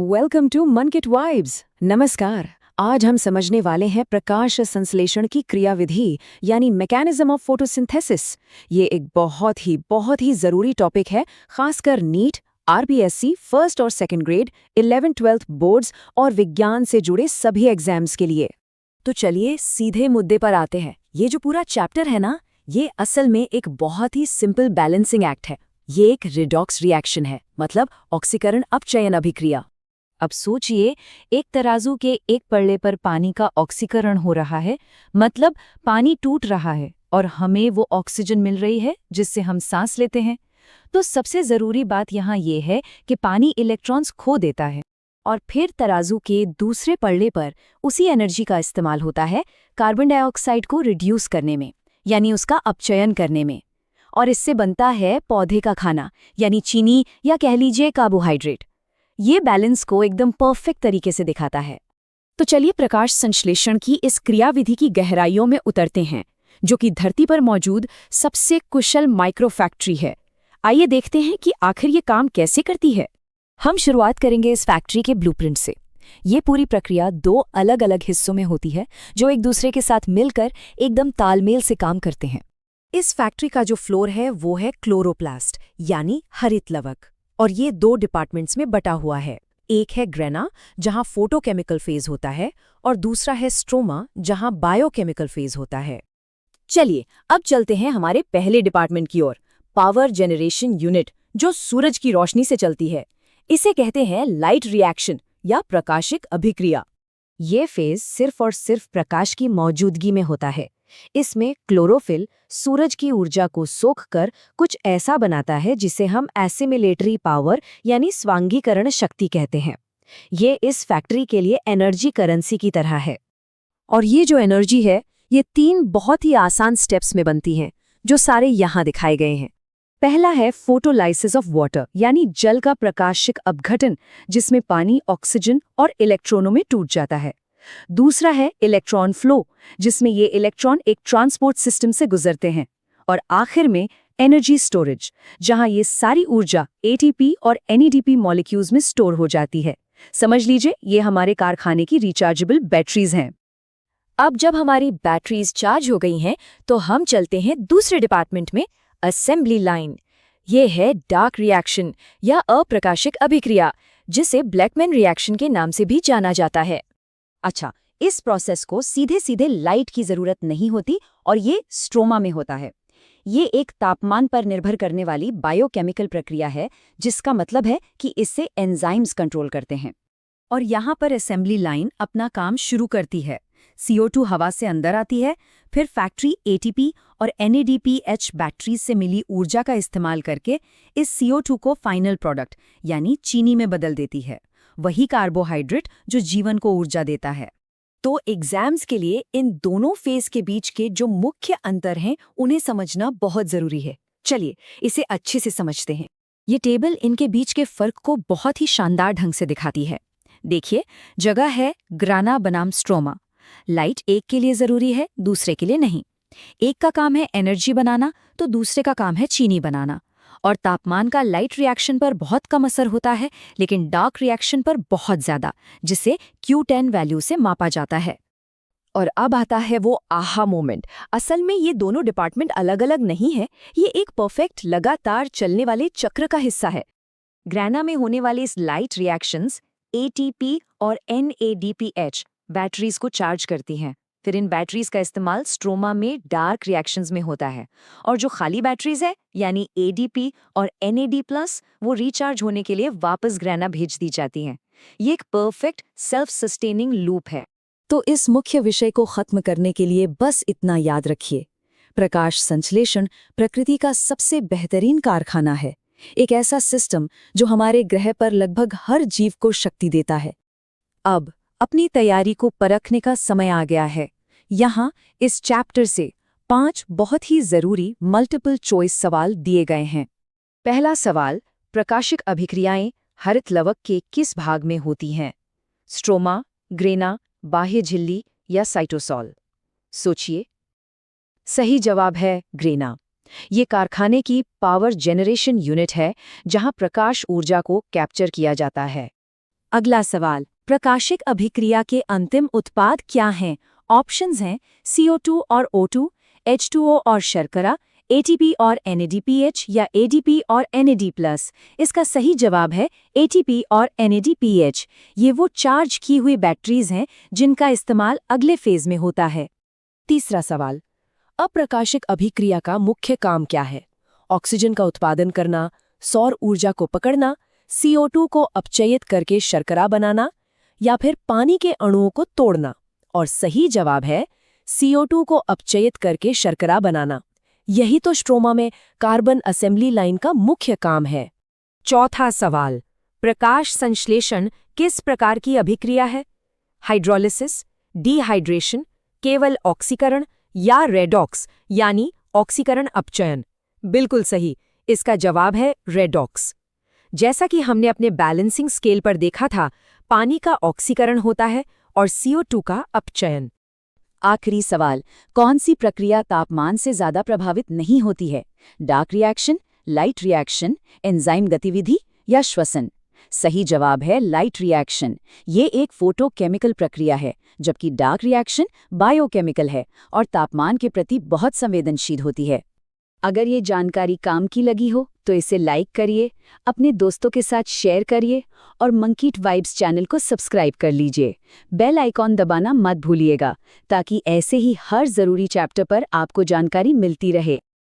Welcome to मन kit vibes. नमस्कार। आज हम समझने वाले हैं प्रकाश संश्लेषण की क्रियाविधि यानी मैकेनिज्म ऑफ फोटोसिंथेसिस। ये एक बहुत ही ज़रूरी टॉपिक है, खासकर नीट, आरपीएससी फर्स्ट और सेकंड ग्रेड, 11th-12th बोर्ड्स और विज्ञान से जुड़े सभी एग्जाम्स के लिए। तो चलिए सीधे मुद्दे पर आते हैं। ये जो पूरा चैप्टर है ना, ये असल में एक बहुत ही सिंपल बैलेंसिंग एक्ट है। ये एक रिडॉक्स रिएक्शन है, मतलब ऑक्सीकरण अपचयन अभिक्रिया। अब सोचिए, एक तराजू के एक पल्ले पर पानी का ऑक्सीकरण हो रहा है, मतलब पानी टूट रहा है और हमें वो ऑक्सीजन मिल रही है जिससे हम सांस लेते हैं। तो सबसे ज़रूरी बात यहाँ ये है कि पानी इलेक्ट्रॉन्स खो देता है और फिर तराजू के दूसरे पल्ले पर उसी एनर्जी का इस्तेमाल होता है कार्बन डाइऑक्साइड को रिड्यूस करने में, यानी उसका अपचयन करने में। और इससे बनता है पौधे का खाना, यानी चीनी या कह लीजिए कार्बोहाइड्रेट। ये बैलेंस को एकदम परफेक्ट तरीके से दिखाता है। तो चलिए प्रकाश संश्लेषण की इस क्रियाविधि की गहराइयों में उतरते हैं, जो कि धरती पर मौजूद सबसे कुशल माइक्रो फैक्ट्री है। आइए देखते हैं कि आखिर ये काम कैसे करती है। हम शुरुआत करेंगे इस फैक्ट्री के ब्लूप्रिंट से। ये पूरी प्रक्रिया दो अलग अलग हिस्सों में होती है, जो एक दूसरे के साथ मिलकर एकदम तालमेल से काम करते हैं। इस फैक्ट्री का जो फ्लोर है वो है क्लोरोप्लास्ट, यानी हरित लवक, और ये दो डिपार्टमेंट्स में बटा हुआ है। एक है ग्रेना, जहां फोटोकेमिकल फेज होता है, और दूसरा है स्ट्रोमा, जहां बायोकेमिकल फेज होता है। चलिए अब चलते हैं हमारे पहले डिपार्टमेंट की ओर, पावर जनरेशन यूनिट, जो सूरज की रोशनी से चलती है। इसे कहते हैं लाइट रिएक्शन या प्रकाशिक अभिक्रिया। ये फेज सिर्फ और सिर्फ प्रकाश की मौजूदगी में होता है। इसमें क्लोरोफिल सूरज की ऊर्जा को सोखकर कुछ ऐसा बनाता है जिसे हम एसिमिलेटरी पावर यानी स्वांगीकरण शक्ति कहते हैं। ये इस फैक्ट्री के लिए एनर्जी करेंसी की तरह है। और ये जो एनर्जी है, ये 3 बहुत ही आसान स्टेप्स में बनती हैं, जो सारे यहाँ दिखाए गए हैं। पहला है फोटोलाइसिस ऑफ वाटर, यानी जल का प्रकाशिक अपघटन, जिसमें पानी ऑक्सीजन और इलेक्ट्रॉनों में टूट जाता है। दूसरा है इलेक्ट्रॉन फ्लो, जिसमें ये इलेक्ट्रॉन एक ट्रांसपोर्ट सिस्टम से गुजरते हैं। और आखिर में एनर्जी स्टोरेज, जहां ये सारी ऊर्जा एटीपी और एनएडीपी मॉलिक्यूल्स में स्टोर हो जाती है। समझ लीजिए, ये हमारे कारखाने की रिचार्जेबल बैटरीज हैं। अब जब हमारी बैटरीज चार्ज हो गई हैं, तो हम चलते हैं दूसरे डिपार्टमेंट में, असेंबली लाइन। ये है डार्क रिएक्शन या अप्रकाशिक अभिक्रिया, जिसे ब्लैकमैन रिएक्शन के नाम से भी जाना जाता है। अच्छा, इस प्रोसेस को सीधे सीधे लाइट की जरूरत नहीं होती और ये स्ट्रोमा में होता है। ये एक तापमान पर निर्भर करने वाली बायोकेमिकल प्रक्रिया है, जिसका मतलब है कि इससे एंजाइम्स कंट्रोल करते हैं। और यहाँ पर असेंबली लाइन अपना काम शुरू करती है। CO2 हवा से अंदर आती है, फिर फैक्ट्री ATP और NADPH बैटरीज से मिली ऊर्जा का इस्तेमाल करके इस CO2 को फाइनल प्रोडक्ट यानी चीनी में बदल देती है, वही कार्बोहाइड्रेट जो जीवन को ऊर्जा देता है। तो एग्जाम्स के लिए इन दोनों फेज के बीच के जो मुख्य अंतर हैं, उन्हें समझना बहुत जरूरी है। चलिए इसे अच्छे से समझते हैं। ये टेबल इनके बीच के फर्क को बहुत ही शानदार ढंग से दिखाती है। देखिए, जगह है ग्राना बनाम स्ट्रोमा। लाइट एक के लिए जरूरी है, दूसरे के लिए नहीं। एक का काम है एनर्जी बनाना, तो दूसरे का काम है चीनी बनाना। और तापमान का लाइट रिएक्शन पर बहुत कम असर होता है, लेकिन डार्क रिएक्शन पर बहुत ज्यादा, जिसे Q10 वैल्यू से मापा जाता है। और अब आता है वो आहा मोमेंट। असल में ये दोनों डिपार्टमेंट अलग अलग नहीं है, ये एक परफेक्ट लगातार चलने वाले चक्र का हिस्सा है। ग्रेना में होने वाले इस लाइट रिएक्शंस ATP और NADPH बैटरीज को चार्ज करती हैं। फिर इन बैटरीज का इस्तेमाल स्ट्रोमा में डार्क रिएक्शंस में होता है। और जो खाली बैटरीज है, यानी ADP और NAD+, वो रिचार्ज होने के लिए वापस ग्रेना भेज दी जाती हैं। ये एक परफेक्ट सेल्फ सस्टेनिंग लूप है। तो इस मुख्य विषय को खत्म करने के लिए बस इतना याद रखिए, प्रकाश संश्लेषण प्रकृति का सबसे बेहतरीन कारखाना है। एक ऐसा सिस्टम जो हमारे ग्रह पर लगभग हर जीव को शक्ति देता है। अब अपनी तैयारी को परखने का समय आ गया है। यहाँ इस चैप्टर से 5 बहुत ही जरूरी मल्टीपल चॉइस सवाल दिए गए हैं। पहला सवाल, प्रकाशिक अभिक्रियाएं हरित लवक के किस भाग में होती हैं? स्ट्रोमा, ग्रेना, बाह्य झिल्ली या साइटोसॉल? सोचिए। सही जवाब है ग्रेना। ये कारखाने की पावर जनरेशन यूनिट है, जहां प्रकाश ऊर्जा को कैप्चर किया जाता है। अगला सवाल, प्रकाशिक अभिक्रिया के अंतिम उत्पाद क्या हैं? ऑप्शंस हैं CO2 और O2, H2O और शर्करा, ATP और NADPH या ADP और NAD+। इसका सही जवाब है ATP और NADPH। ये वो चार्ज की हुई बैटरीज हैं जिनका इस्तेमाल अगले फेज में होता है। तीसरा सवाल, अप्रकाशिक अभिक्रिया का मुख्य काम क्या है? ऑक्सीजन का उत्पादन करना, सौर ऊर्जा को पकड़ना, CO2 को अपचयित करके शर्करा बनाना या फिर पानी के अणुओं को तोड़ना? और सही जवाब है CO2 को अपचयित करके शर्करा बनाना। यही तो स्ट्रोमा में कार्बन असेंबली लाइन का मुख्य काम है। चौथा सवाल, प्रकाश संश्लेषण किस प्रकार की अभिक्रिया है? हाइड्रोलिसिस, डिहाइड्रेशन, केवल ऑक्सीकरण या रेडॉक्स यानी ऑक्सीकरण अपचयन? बिल्कुल सही, इसका जवाब है रेडॉक्स। जैसा कि हमने अपने बैलेंसिंग स्केल पर देखा था, पानी का ऑक्सीकरण होता है और CO2 का अपचयन। आखिरी सवाल, कौन सी प्रक्रिया तापमान से ज्यादा प्रभावित नहीं होती है? Dark reaction, light reaction, enzyme गतिविधि या श्वसन? सही जवाब है लाइट रिएक्शन। ये एक फोटोकेमिकल प्रक्रिया है, जबकि डार्क रिएक्शन बायोकेमिकल है और तापमान के प्रति बहुत संवेदनशील होती है। अगर ये जानकारी काम की लगी हो तो इसे लाइक करिए, अपने दोस्तों के साथ शेयर करिए और मंकीट वाइब्स चैनल को सब्सक्राइब कर लीजिए। बेल आइकॉन दबाना मत भूलिएगा ताकि ऐसे ही हर ज़रूरी चैप्टर पर आपको जानकारी मिलती रहे।